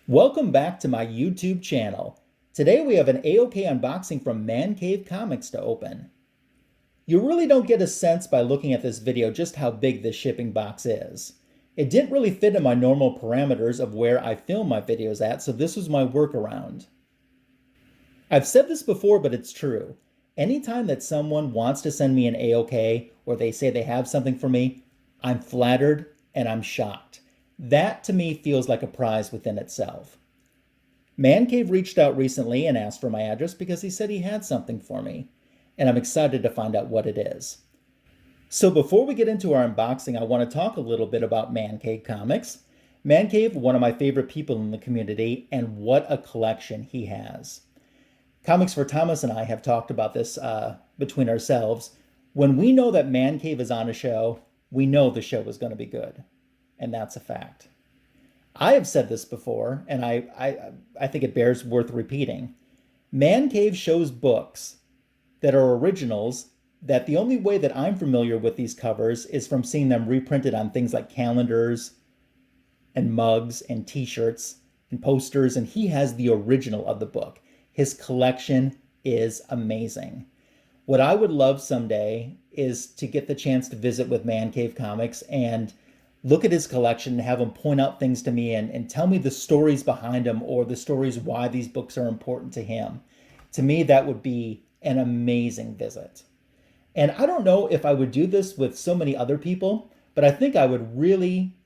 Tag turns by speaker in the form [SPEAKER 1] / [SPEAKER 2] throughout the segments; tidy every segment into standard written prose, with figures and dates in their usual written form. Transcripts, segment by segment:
[SPEAKER 1] Welcome back to my YouTube channel. Today we have an AOK unboxing from Man Cave Comics to open. You really don't get a sense by looking at this video just how big this shipping box is. It didn't really fit in my normal parameters of where I film my videos at, so this was my workaround. I've said this before, but it's true. Anytime that someone wants to send me an AOK or they say they have something for me, I'm flattered and I'm shocked. That to me feels like a prize within itself. Man Cave reached out recently and asked for my address because he said he had something for me, and I'm excited to find out what it is. So before we get into our unboxing, I want to talk a little bit about Man Cave Comics. Man Cave, one of my favorite people in the community, and what a collection he has. Comics for Thomas and I have talked about this between ourselves. When we know that Man Cave is on a show, we know the show is going to be good. And that's a fact. I have said this before, and I think it bears worth repeating. Man Cave shows books that are originals that the only way that I'm familiar with these covers is from seeing them reprinted on things like calendars and mugs and t-shirts and posters, and he has the original of the book. His collection is amazing. What I would love someday is to get the chance to visit with Man Cave Comics and look at his collection and have him point out things to me and tell me the stories behind them or the stories why these books are important to him. To me, that would be an amazing visit. And I don't know if I would do this with so many other people, but I think I would really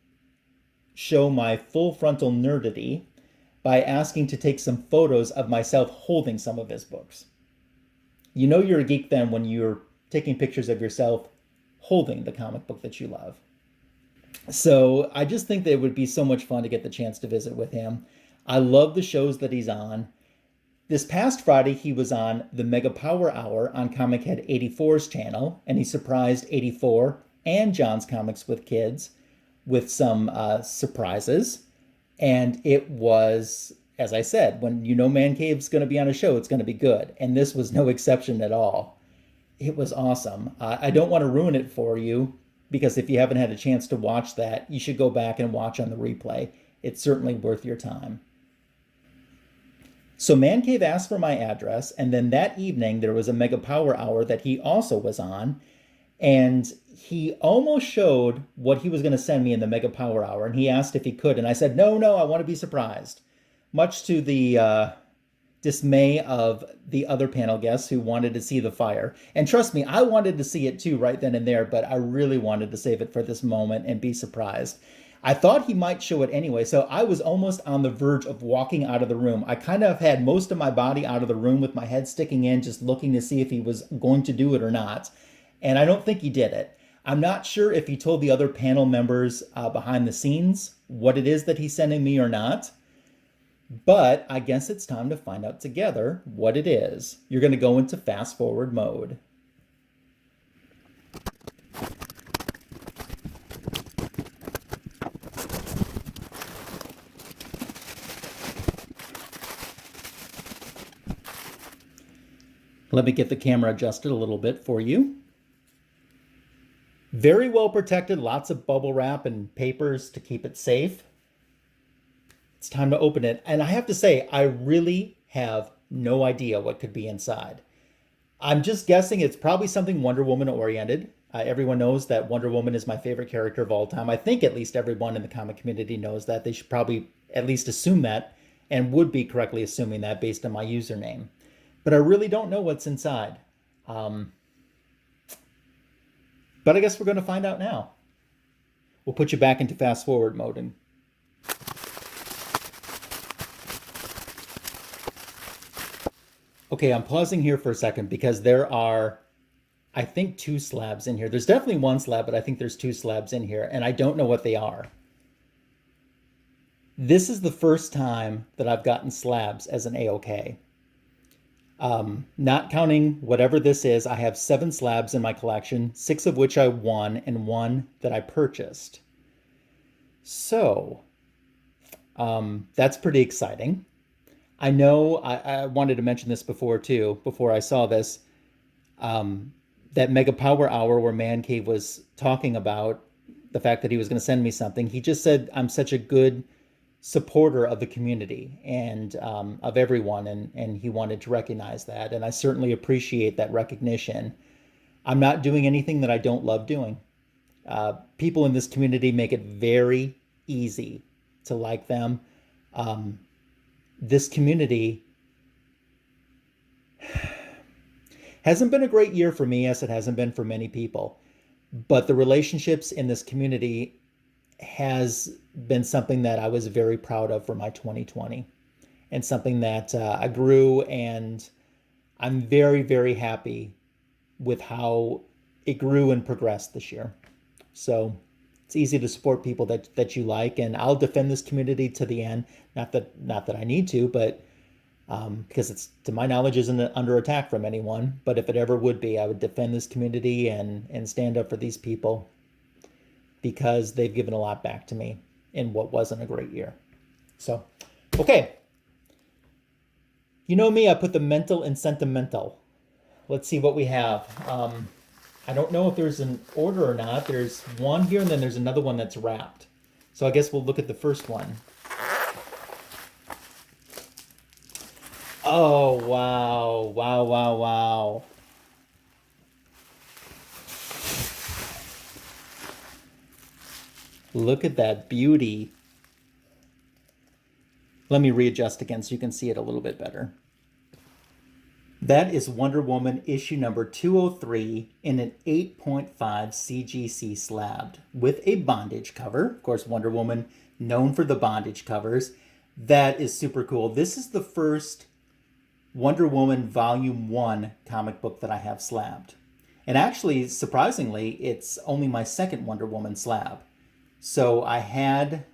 [SPEAKER 1] show my full frontal nerdity by asking to take some photos of myself holding some of his books. You know you're a geek then when you're taking pictures of yourself holding the comic book that you love. So I just think that it would be so much fun to get the chance to visit with him. I love the shows that he's on. This past Friday, he was on the Mega Power Hour on Comic Head 84's channel, and he surprised 84 and John's Comics with Kids with some surprises. And it was, as I said, when you know Man Cave's going to be on a show, it's going to be good. And this was no exception at all. It was awesome. I don't want to ruin it for you, because if you haven't had a chance to watch that, you should go back and watch on the replay. It's certainly worth your time. So Man Cave asked for my address, and then that evening there was a Mega Power Hour that he also was on, and he almost showed what he was going to send me in the Mega Power Hour, and he asked if he could, and I said, no, I want to be surprised. Much to the dismay of the other panel guests who wanted to see the fire. And trust me, I wanted to see it too right then and there, but I really wanted to save it for this moment and be surprised. I thought he might show it anyway, so I was almost on the verge of walking out of the room. I kind of had most of my body out of the room with my head sticking in, just looking to see if he was going to do it or not. And I don't think he did it. I'm not sure if he told the other panel members behind the scenes what it is that he's sending me or not. But I guess it's time to find out together what it is. You're going to go into fast forward mode. Let me get the camera adjusted a little bit for you. Very well protected, lots of bubble wrap and papers to keep it safe. It's time to open it. And I have to say, I really have no idea what could be inside. I'm just guessing it's probably something Wonder Woman oriented. Everyone knows that Wonder Woman is my favorite character of all time. I think at least everyone in the comic community knows that. They should probably at least assume that, and would be correctly assuming that based on my username. But I really don't know what's inside. But I guess we're going to find out now. We'll put you back into fast forward mode and okay, I'm pausing here for a second because there are, I think, 2 slabs in here. There's definitely 1 slab, but I think there's 2 slabs in here, and I don't know what they are. This is the first time that I've gotten slabs as an AOK. Not counting whatever this is, I have 7 slabs in my collection, 6 of which I won and 1 that I purchased. So, that's pretty exciting. I know I wanted to mention this before too, before I saw this, that Mega Power Hour where Man Cave was talking about the fact that he was going to send me something. He just said, I'm such a good supporter of the community and of everyone, and he wanted to recognize that, and I certainly appreciate that recognition. I'm not doing anything that I don't love doing. People in this community make it very easy to like them. This community hasn't been a great year for me, as it hasn't been for many people, but the relationships in this community has been something that I was very proud of for my 2020, and something that I grew, and I'm very, very happy with how it grew and progressed this year. So it's easy to support people that you like, and I'll defend this community to the end. Not that I need to, but because it's, to my knowledge, isn't under attack from anyone. But if it ever would be, I would defend this community and stand up for these people, because they've given a lot back to me in what wasn't a great year. So, okay. You know me, I put the mental and sentimental. Let's see what we have. I don't know if there's an order or not. There's one here, and then there's another one that's wrapped. So I guess we'll look at the first one. Oh, wow. Wow, wow, wow. Look at that beauty. Let me readjust again so you can see it a little bit better. That is Wonder Woman issue number 203 in an 8.5 CGC slabbed with a bondage cover. Of course, Wonder Woman known for the bondage covers. That is super cool. This is the first Wonder Woman Volume 1 comic book that I have slabbed. And actually, surprisingly, it's only my second Wonder Woman slab. So I had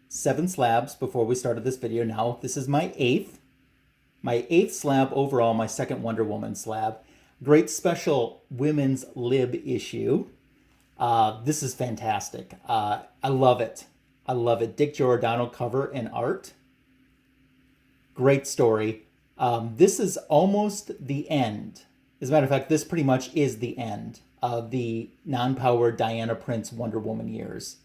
[SPEAKER 1] 7 slabs before we started this video. Now this is my 8th. My 8th slab overall, my second Wonder Woman slab. Great special women's lib issue. This is fantastic. I love it. I love it. Dick Giordano cover and art. Great story. This is almost the end. As a matter of fact, this pretty much is the end of the non-powered Diana Prince Wonder Woman years.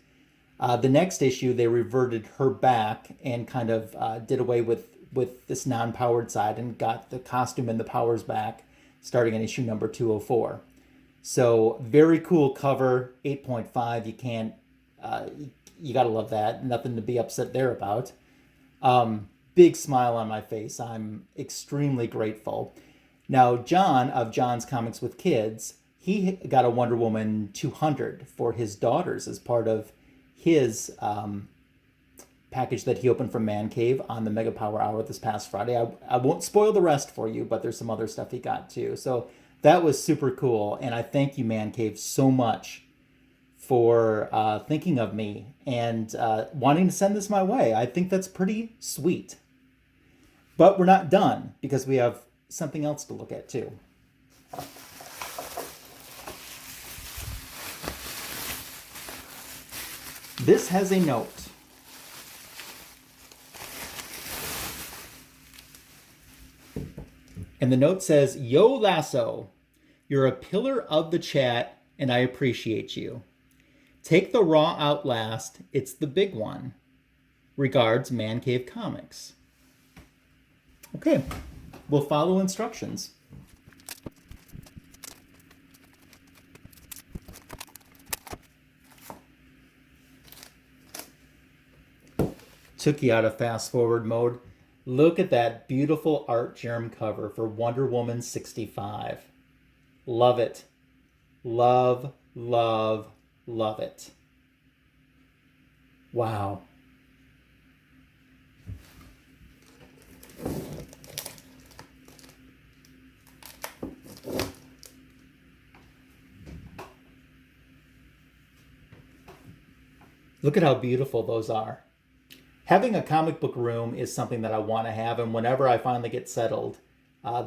[SPEAKER 1] The next issue, they reverted her back and kind of did away with this non-powered side and got the costume and the powers back starting in issue number 204. So very cool cover, 8.5. You can't, you gotta love that. Nothing to be upset there about. Big smile on my face. I'm extremely grateful. Now, John of John's Comics with Kids, he got a Wonder Woman 200 for his daughters as part of his package that he opened from Man Cave on the Mega Power Hour this past Friday. I won't spoil the rest for you, but there's some other stuff he got too. So that was super cool, and I thank you, Man Cave, so much for thinking of me and wanting to send this my way. I think that's pretty sweet. But we're not done, because we have something else to look at too. This has a note. And the note says, "Yo, Lasso, you're a pillar of the chat, and I appreciate you. Take the raw out last. It's the big one. Regards, Man Cave Comics." Okay, we'll follow instructions. Took you out of fast forward mode. Look at that beautiful art germ cover for Wonder Woman 65. Love it. Love, love, love it. Wow. Look at how beautiful those are. Having a comic book room is something that I want to have, and whenever I finally get settled,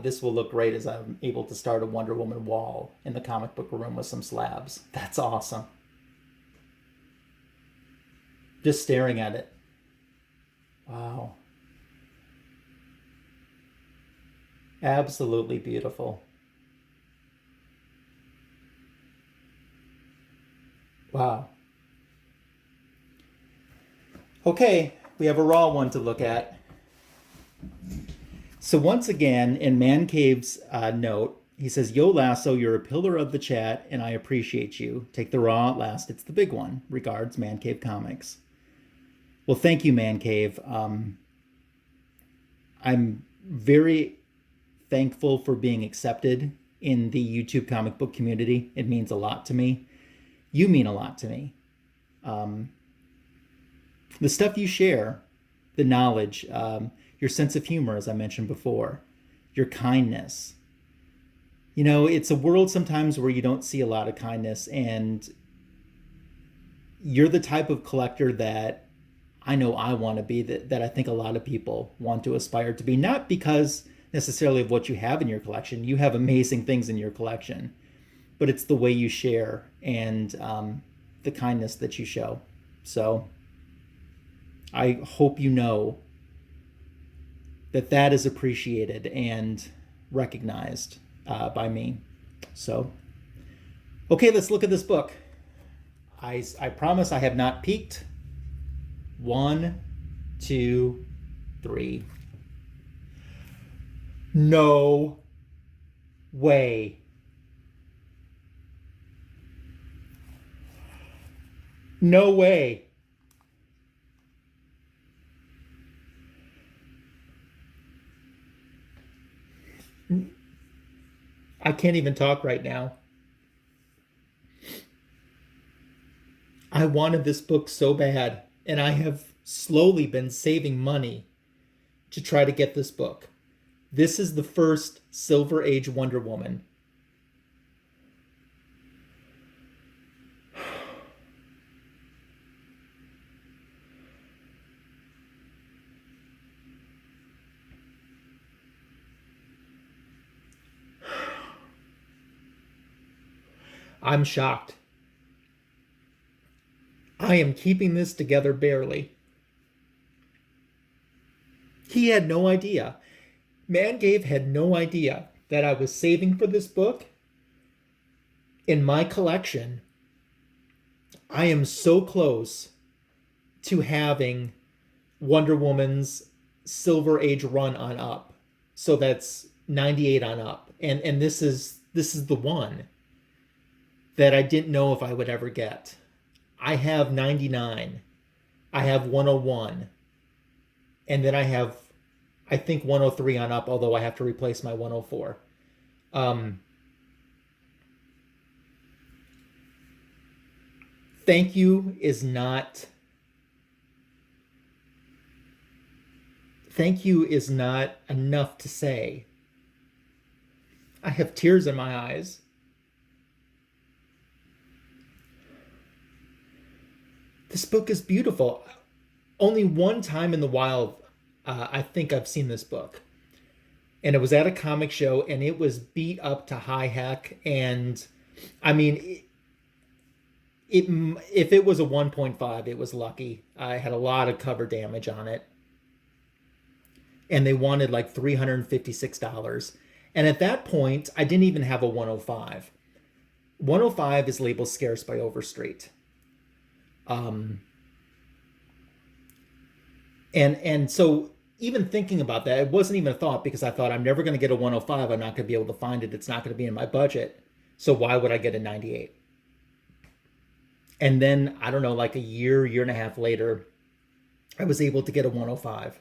[SPEAKER 1] this will look great as I'm able to start a Wonder Woman wall in the comic book room with some slabs. That's awesome. Just staring at it. Wow. Absolutely beautiful. Wow. Okay, we have a raw one to look at. So once again, in Man Cave's note, he says, "Yo, Lasso, you're a pillar of the chat, and I appreciate you. Take the raw at last. It's the big one. Regards, Man Cave Comics." Well, thank you, Man Cave. I'm very thankful for being accepted in the YouTube comic book community. It means a lot to me. You mean a lot to me. The stuff you share, the knowledge, your sense of humor, as I mentioned before, your kindness. You know, it's a world sometimes where you don't see a lot of kindness, and you're the type of collector that I know I want to be, that I think a lot of people want to aspire to be, not because necessarily of what you have in your collection. You have amazing things in your collection, but it's the way you share and the kindness that you show. So I hope you know that that is appreciated and recognized by me. So, okay, let's look at this book. I promise I have not peeked. 1, 2, 3. No way. No way. I can't even talk right now. I wanted this book so bad, and I have slowly been saving money to try to get this book. This is the first Silver Age Wonder Woman. I'm shocked. I am keeping this together barely. He had no idea. Man Cave had no idea that I was saving for this book. In my collection, I am so close to having Wonder Woman's Silver Age run on up. So that's 98 on up. And this is the one that I didn't know if I would ever get. I have 99. I have 101. And then I have, I think, 103 on up, although I have to replace my 104. Thank you is not... Thank you is not enough to say. I have tears in my eyes. This book is beautiful. Only one time in the wild, I think I've seen this book. And it was at a comic show, and it was beat up to high heck. And, I mean, if it was a 1.5, it was lucky. I had a lot of cover damage on it. And they wanted like $356. And at that point, I didn't even have a 105. 105 is labeled scarce by Overstreet. And so even thinking about that, it wasn't even a thought, because I thought, I'm never going to get a 105. I'm not going to be able to find it. It's not going to be in my budget. So why would I get a 98? And then, I don't know, like a year and a half later, I was able to get a 105.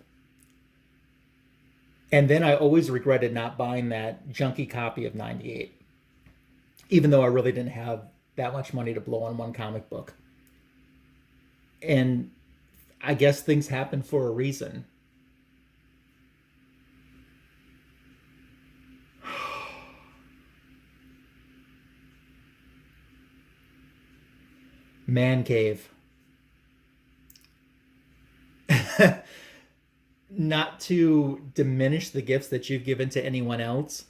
[SPEAKER 1] And then I always regretted not buying that junky copy of 98, even though I really didn't have that much money to blow on one comic book. And I guess things happen for a reason. Man Cave. Not to diminish the gifts that you've given to anyone else,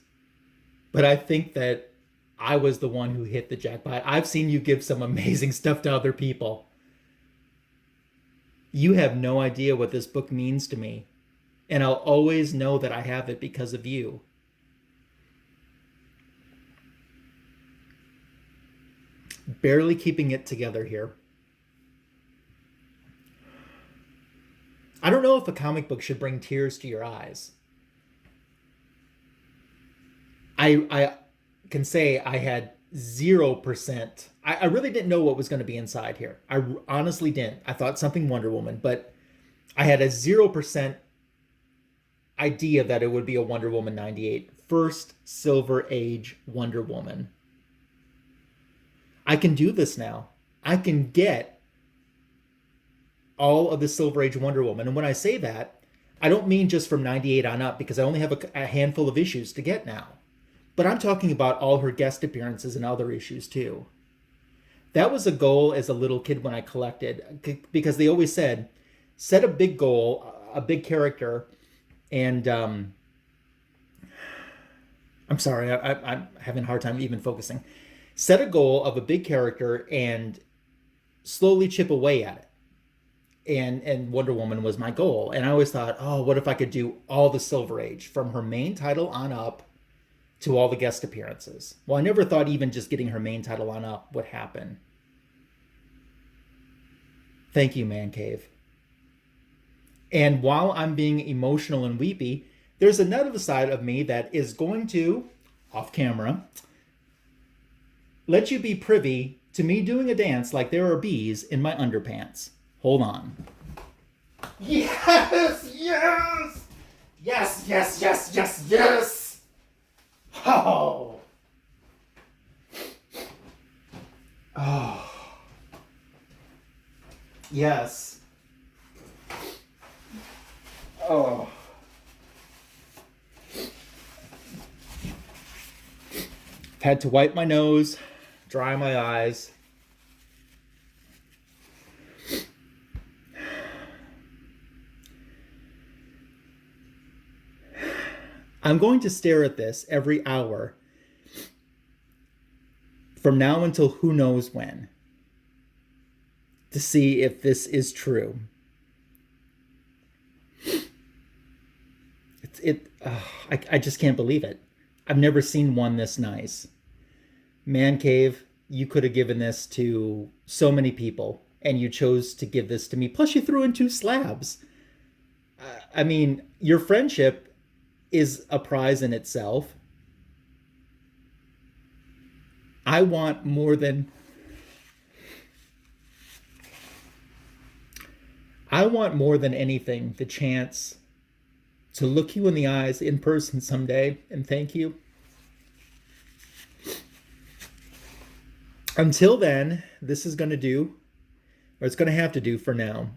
[SPEAKER 1] but I think that I was the one who hit the jackpot. I've seen you give some amazing stuff to other people. You have no idea what this book means to me, and I'll always know that I have it because of you. Barely keeping it together here. I don't know if a comic book should bring tears to your eyes. I can say I had 0%. I really didn't know what was going to be inside here. I honestly didn't. I thought something Wonder Woman, but I had a 0% idea that it would be a Wonder Woman 98. First Silver Age Wonder Woman. I can do this now. I can get all of the Silver Age Wonder Woman. And when I say that, I don't mean just from 98 on up, because I only have a handful of issues to get now. But I'm talking about all her guest appearances and other issues too. That was a goal as a little kid when I collected, because they always said, set a big goal, a big character, and I'm sorry, I'm having a hard time even focusing. Set a goal of a big character and slowly chip away at it. And Wonder Woman was my goal. And I always thought, oh, what if I could do all the Silver Age from her main title on up to all the guest appearances? Well, I never thought even just getting her main title on up would happen. Thank you, Man Cave. And while I'm being emotional and weepy, there's another side of me that is going to, off camera, let you be privy to me doing a dance like there are bees in my underpants. Hold on. Yes! Yes! Yes, yes, yes, yes, yes! Oh! Oh. Yes. Oh. Had to wipe my nose, dry my eyes. I'm going to stare at this every hour from now until who knows when to see if this is true. I just can't believe it. I've never seen one this nice. Man Cave, you could have given this to so many people, and you chose to give this to me. Plus, you threw in 2 slabs. I mean, your friendship is a prize in itself. I want more than anything the chance to look you in the eyes in person someday and thank you. Until then, this is going to do, or it's going to have to do for now.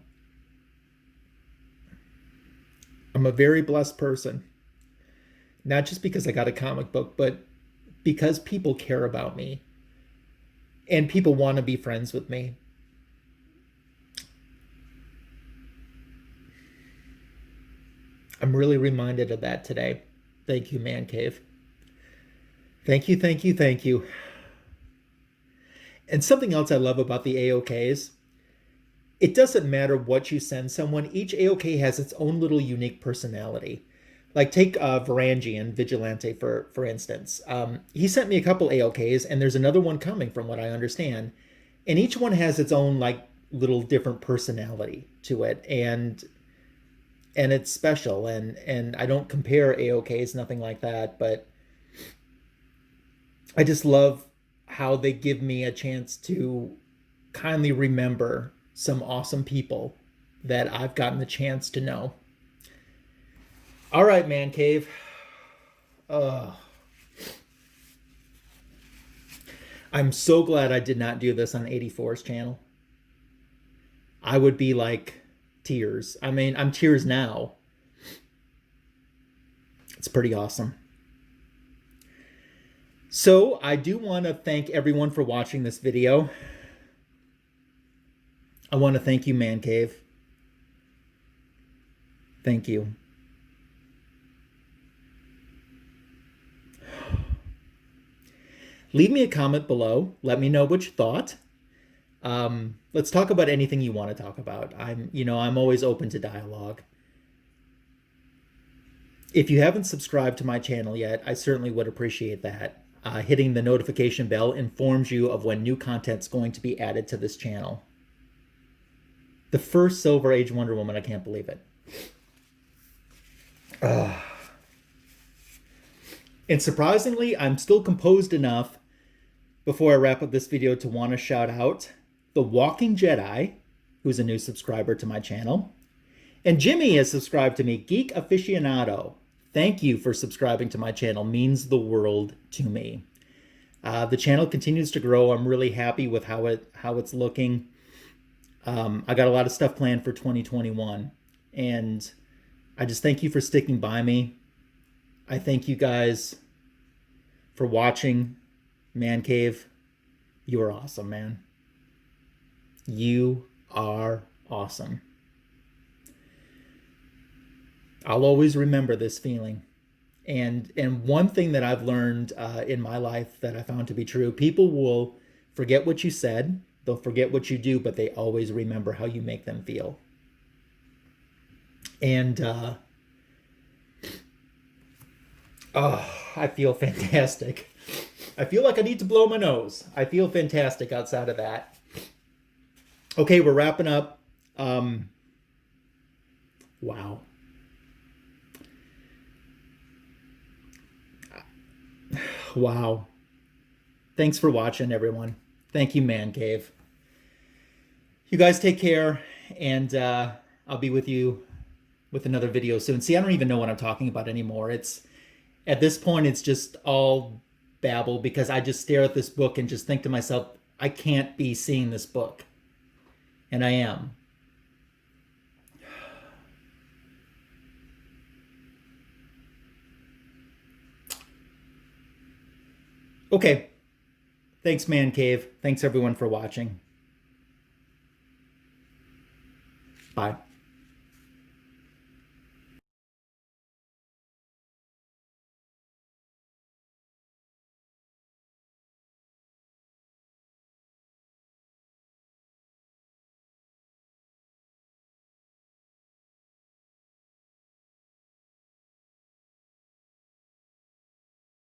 [SPEAKER 1] I'm a very blessed person. Not just because I got a comic book, but because people care about me and people want to be friends with me. I'm really reminded of that today. Thank you, Man Cave. Thank you, thank you, thank you. And something else I love about the AOKs, it doesn't matter what you send someone. Each AOK has its own little unique personality. Like take Varangian Vigilante, for instance. He sent me a couple AOKs, and there's another one coming from what I understand. And each one has its own like little different personality to it. And it's special. And I don't compare AOKs, nothing like that. But I just love how they give me a chance to kindly remember some awesome people that I've gotten the chance to know. All right, Man Cave. I'm so glad I did not do this on 84's channel. I would be like tears. I mean, I'm tears now. It's pretty awesome. So I do want to thank everyone for watching this video. I want to thank you, Man Cave. Thank you. Leave me a comment below. Let me know what you thought. Let's talk about anything you want to talk about. I'm always open to dialogue. If you haven't subscribed to my channel yet, I certainly would appreciate that. Hitting the notification bell informs you of when new content's going to be added to this channel. The first Silver Age Wonder Woman, I can't believe it. And surprisingly, I'm still composed enough before I wrap up this video to want to shout out The Walking Jedi, who's a new subscriber to my channel. And Jimmy has subscribed to me, Geek Aficionado. Thank you for subscribing to my channel. Means the world to me. The channel continues to grow. I'm really happy with how it's looking. I got a lot of stuff planned for 2021. And I just thank you for sticking by me. I thank you guys for watching. Man Cave, you are awesome, man. You are awesome. I'll always remember this feeling. And one thing that I've learned in my life that I found to be true, people will forget what you said, they'll forget what you do, but they always remember how you make them feel. And I feel fantastic. I feel like I need to blow my nose. I feel fantastic outside of that. Okay, we're wrapping up. Wow. Wow. Thanks for watching, everyone. Thank you, Man Cave. You guys take care, and I'll be with you with another video soon. See, I don't even know what I'm talking about anymore. At this point, it's just all babble because I just stare at this book and just think to myself, I can't be seeing this book. And I am. Okay. Thanks, Man Cave. Thanks, everyone, for watching. Bye.